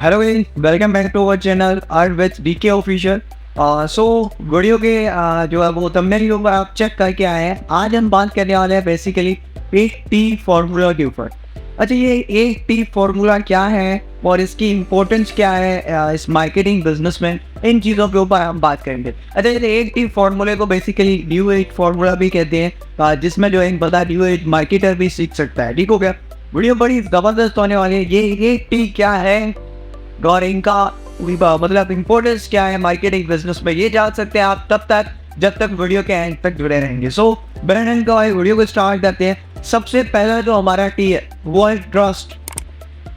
Hello guys, welcome back to our channel art with DK official. So video के जो है वो thumbnail के ऊपर आप चेक करके आए हैं। आज हम बात करने वाले हैं बेसिकली 8T फार्मूला के ऊपर। अच्छा, ये 8T फार्मूला क्या है और इसकी इम्पोर्टेंस क्या है इस मार्केटिंग बिजनेस में, इन चीज़ों के ऊपर हम बात करेंगे। अच्छा, ये 8T फार्मूले को बेसिकली न्यू एज फार्मूला भी कहते हैं, जिसमें जो है बता न्यू एज मार्केटर भी सीख सकता है। ठीक हो गया, वीडियो बड़ी ज़बरदस्त होने वाली है। ये 8T क्या है और इनका मतलब इम्पोर्टेंस क्या है मार्केटिंग बिजनेस में, ये जान सकते हैं आप तब तक जब तक वीडियो के एंड तक जुड़े रहेंगे। सो बहन का वीडियो को स्टार्ट करते हैं। सबसे पहला जो हमारा टी है वो है ट्रस्ट।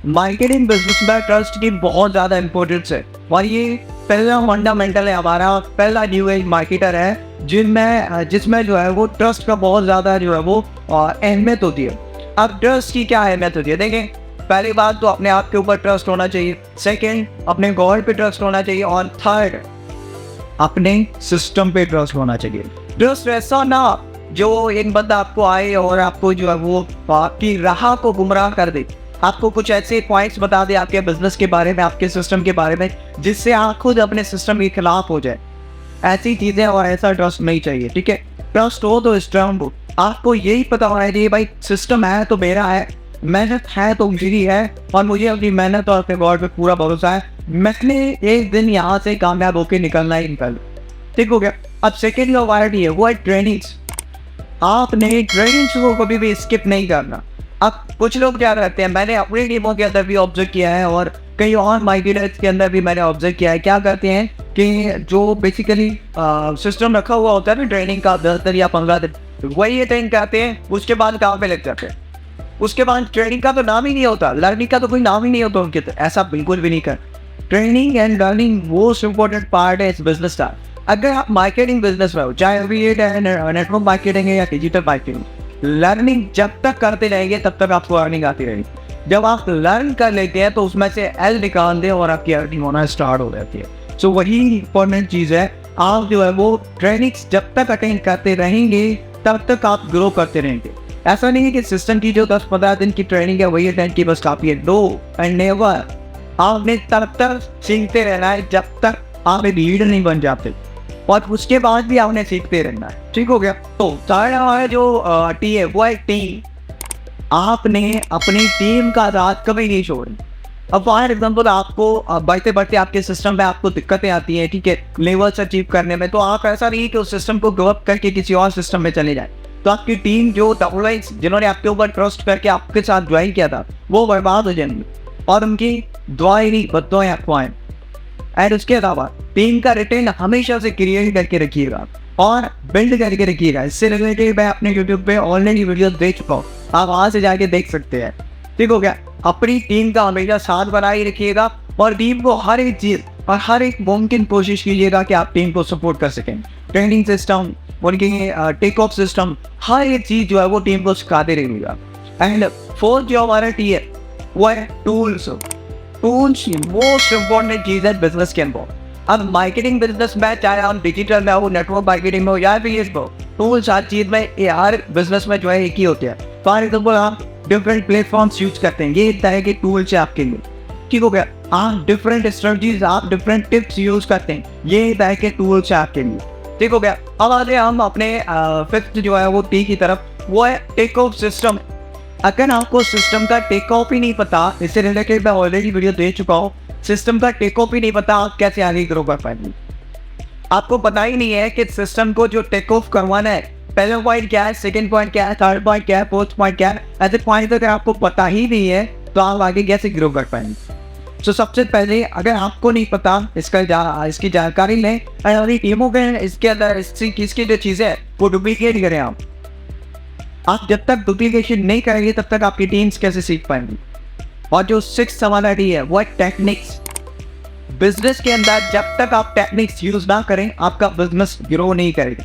मार्केटिंग बिजनेस में ट्रस्ट की बहुत ज़्यादा इंपॉर्टेंस है और ये पहला फंडामेंटल है हमारा। पहला न्यू एज मार्केटर है जिसमें जो है वो ट्रस्ट का बहुत ज़्यादा जो है वो अहमियत होती है। अब ट्रस्ट की क्या अहमियत होती है, देखें। पहली बात तो अपने आप के ऊपर ट्रस्ट होना चाहिए, सेकंड अपने गॉड पे ट्रस्ट होना चाहिए और थर्ड अपने सिस्टम पे ट्रस्ट होना चाहिए। ट्रस्ट ऐसा ना जो एक बंदा आपको आए और आपको जो है वो आपकी राह को गुमराह कर दे, आपको कुछ ऐसे पॉइंट्स बता दे आपके बिजनेस के बारे में, आपके सिस्टम के बारे में, जिससे आप खुद अपने सिस्टम के खिलाफ हो जाए। ऐसी चीज़ें और ऐसा ट्रस्ट नहीं चाहिए। ठीक है, ट्रस्ट हो तो स्ट्रांग हो। आपको यही पता होना चाहिए भाई सिस्टम है तो मेरा है, मेहनत है तो मेरी है और मुझे अपनी मेहनत और अपने गॉड पे पूरा भरोसा है। मैंने एक दिन यहाँ से कामयाब होकर निकलना ही निकल। ठीक हो गया। अब सेकेंड जो वायरटी है वो है ट्रेनिंग्स। आपने ट्रेनिंग्स को कभी भी स्किप नहीं करना। अब कुछ लोग क्या करते हैं, मैंने अपनी टीमों के अंदर भी ऑब्जर्व किया है और कई और मार्केटर्स के अंदर भी मैंने ऑब्जर्व किया है, क्या करते हैं कि जो बेसिकली सिस्टम रखा हुआ होता है ना ट्रेनिंग का 10 दिन या 15 दिन, वही ये ट्रेनिंग करते हैं, उसके बाद काम पे लग जाते हैं। उसके बाद ट्रेनिंग का तो नाम ही नहीं होता, लर्निंग का तो कोई नाम ही नहीं होता उनके। तो ऐसा बिल्कुल भी नहीं कर। Training and learning most important part है इस बिजनेस का। अगर आप मार्केटिंग बिजनेस में हो, चाहे अभी ये नेटवर्क मार्केटिंग है या डिजिटल मार्केटिंग, लर्निंग जब तक करते रहेंगे तब तक आपको अर्निंग आती रहेगी। जब आप लर्न कर लेते हैं तो उसमें से एल निकाल दें और आपकी अर्निंग होना स्टार्ट हो जाती है। सो वही इंपॉर्टेंट चीज़ है। आप जो है वो ट्रेनिंग्स जब तक अटेंड करते रहेंगे तब तक आप ग्रो करते रहेंगे। ऐसा नहीं है कि सिस्टम की जो 10-15 दिन की ट्रेनिंग है वही अटेंड की बस काफ़ी है। No end never. आपने तब तक सीखते रहना है जब तक आप एक लीडर नहीं बन जाते और उसके बाद भी आपने सीखते रहना है। ठीक हो गया। तो थर्ड हमारा जो टी है वो है टीम। आपने अपनी टीम का साथ कभी नहीं छोड़ना। अब फॉर एग्जाम्पल आपको बढ़ते बढ़ते आपके सिस्टम में आपको दिक्कतें आती हैं, ठीक है, लेवल्स अचीव करने में, तो आप ऐसा नहीं कि उस सिस्टम को ग्रो अप करके किसी और सिस्टम में चले जाए। तो आपकी टीम जो एम्प्लॉइज जिन्होंने आपके ऊपर ट्रस्ट करके आपके साथ ज्वाइन किया था वो बर्बाद हो जाएंगे और उनकी दुआएं नहीं बददुआएं आपको आए। एंड उसके अलावा टीम का रिटेन हमेशा से क्रिएट करके रखिएगा और बिल्ड करके रखिएगा। इससे रिलेटेड मैं अपने यूट्यूब पे ऑलरेडी वीडियो दे चुका हूँ, आप वहाँ से जाके देख सकते हैं। ठीक हो गया। अपनी टीम का हमेशा साथ बनाए रखिएगा और टीम को हर एक चीज़ और हर एक मुमकिन कोशिश कीजिएगा कि आप टीम को सपोर्ट कर सकें। ट्रेनिंग सिस्टम, उनकी टेक ऑफ सिस्टम, हर एक चीज़ जो है वो टीम को सिखाते रहिएगा। एंड फोर्थ जो हमारा टी है वो है टूल्स। टूल्स मोस्ट इंपॉर्टेंट चीज़ है बिजनेस के अंदर। अब मार्केटिंग बिजनेस में, चाहे हम डिजिटल में हो, नेटवर्क मार्केटिंग में हो या फिर इस टूल्स, हर चीज़ में, हर बिजनेस में जो है एक ही होते हैं। फॉर एग्जाम्पल आप डिफरेंट प्लेटफॉर्म्स यूज करते हैं, ये तरह के टूल्स है आपके लिए। ठीक हो गया। आप डिफरेंट स्ट्रेटजीज, आप डिफरेंट टिप्स यूज करते हैं, ये तरह के टूल्स है आपके लिए। ठीक हो गया। अब आते हैं हम अपने फिफ्थ जो है वो टी की तरफ, वो है टेक ऑफ सिस्टम। अगर आपको सिस्टम का टेक ऑफ ही नहीं पता, इससे रिलेटेड मैं ऑलरेडी वीडियो दे चुका हूँ, सिस्टम का टेक ऑफ ही नहीं पता, आप कैसे आगे ग्रो कर पाएंगे। आपको पता ही नहीं है कि सिस्टम को जो टेक ऑफ करवाना है, पहला पॉइंट क्या है, सेकंड पॉइंट क्या है, थर्ड पॉइंट क्या है, फोर्थ पॉइंट क्या है, ऐसे पॉइंट अगर आपको पता ही नहीं है तो आप आगे कैसे ग्रो कर पाएंगे। तो सबसे पहले अगर आपको नहीं पता इसकी जानकारी लें और अपनी टीमों के इसके अंदर इसकी जो चीज़ें हैं वो डुप्लीकेट करें। आप जब तक डुप्लीकेशन नहीं करेंगे तब तक आपकी टीम्स कैसे सीख पाएंगी। और जो सिक्स्थ हमारा टी है वो है टेक्निक्स। बिजनेस के अंदर जब तक आप टेक्निक्स यूज ना करें आपका बिजनेस ग्रो नहीं करेगा।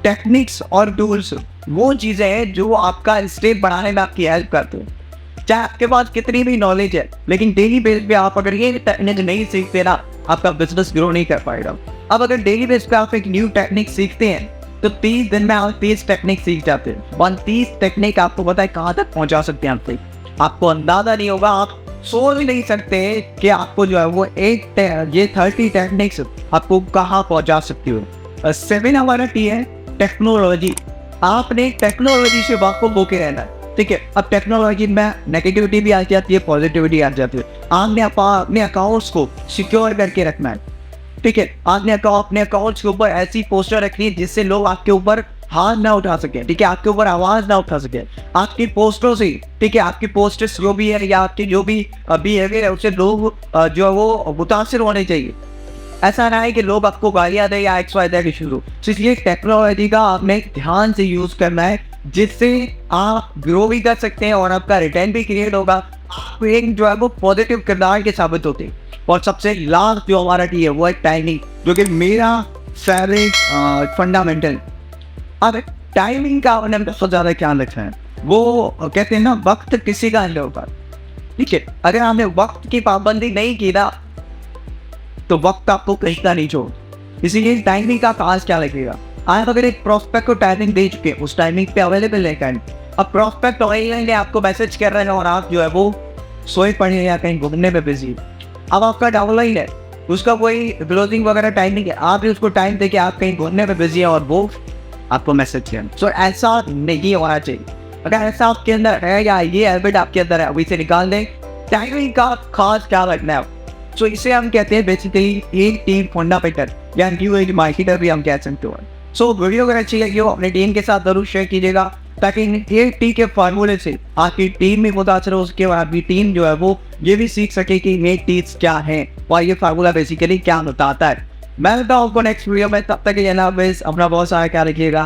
टेक्निक्स और टूल्स वो चीज़ें हैं जो आपका स्टेप बढ़ाने में आपकी हेल्प करते हैं। चाहे आपके पास कितनी भी नॉलेज है, लेकिन डेली बेस पे आप अगर ये टेक्निक नहीं सीखते ना, आपका बिजनेस ग्रो नहीं कर पाएगा। अब अगर डेली बेस पे आप एक न्यू टेक्निक सीखते हैं तो 30 दिन में आप 30 टेक्निक सीख जाते हैं और 30 टेक्निक आपको पता है कहाँ तक पहुँचा सकते हैं आपको अंदाजा नहीं होगा। आप सोच भी नहीं सकते कि आपको जो है वो ये 30 टेक्निक्स आपको कहाँ पहुँचा सकती हो। 7 हमारा टी है टेक्नोलॉजी। आपने टेक्नोलॉजी से वाकिफ होके रहना है, ठीक है। अब टेक्नोलॉजी में नेगेटिविटी भी आ जाती है, पॉजिटिविटी आ जाती है। आपने अपने अकाउंट्स को सिक्योर करके रखना है, ठीक है। आपने अपने अकाउंट्स के ऊपर ऐसी पोस्टर रखनी है जिससे लोग आपके ऊपर हाथ ना उठा सके, ठीक है, आपके ऊपर आवाज ना उठा सके आपकी पोस्टरों से, ठीक है। आपकी पोस्टर्स जो भी है या आपकी जो भी बिहेवियर है उससे लोग जो है वो मुतासिर होने चाहिए। ऐसा ना है कि लोग आपको गालियां दें या XYZ इश्यूज हो। तो इसलिए टेक्नोलॉजी का आपने ध्यान से यूज करना है जिससे आप ग्रो भी कर सकते हैं और आपका रिटर्न भी क्रिएट होगा। आप एक जो है वो पॉजिटिव किरदार के साबित होते हैं। और सबसे लास्ट जो हमारा टी है वो है टाइमिंग, जो कि मेरा फेवरेट फंडामेंटल। अब टाइमिंग का हमने बहुत ज़्यादा ख्याल रखना है। वो कहते हैं ना, वक्त किसी का नहीं होगा, ठीक है। अगर आपने वक्त की पाबंदी नहीं की ना तो वक्त आपको कहीं का नहीं छोड़। इसीलिए टाइमिंग का खास क्या लगेगा। आप अगर एक प्रोस्पेक्ट को टाइमिंग दे चुके हैं, उस टाइमिंग पे अवेलेबल है। अब प्रोस्पेक्ट ऑनलाइन आपको मैसेज कर रहे हैं और आप जो है वो सोए पड़े या कहीं घूमने में बिजी। अब आपका डाउनलाइन है, उसका कोई क्लोजिंग वगैरह टाइम नहीं है, आप भी उसको टाइम दे के आप कहीं घूमने में बिजी है और वो आपको मैसेज किया। सो ऐसा नहीं होना चाहिए। अगर ऐसा आपके अंदर है या ये हैबिट आपके अंदर है, अभी से निकाल दें। टाइमिंग का खास क्या रखना है। सो इसे हम कहते हैं बेसिकली एक टीम फंडामेंटल या न्यू एज मार्केटर भी हम कह सकते हैं। सो वीडियो अगर अच्छी लगी हो अपनी टीम के साथ जरूर शेयर कीजिएगा, ताकि एक टी के फार्मूले से आपकी टीम में मुतासर हो सके और आपकी टीम जो है वो ये भी सीख सके कि ये टीप्स क्या है और ये फार्मूला बेसिकली क्या बताता है। मैं बताऊँ आपको नेक्स्ट वीडियो में, तब तक के लिए अपना बहुत सारा ख्याल रखिएगा।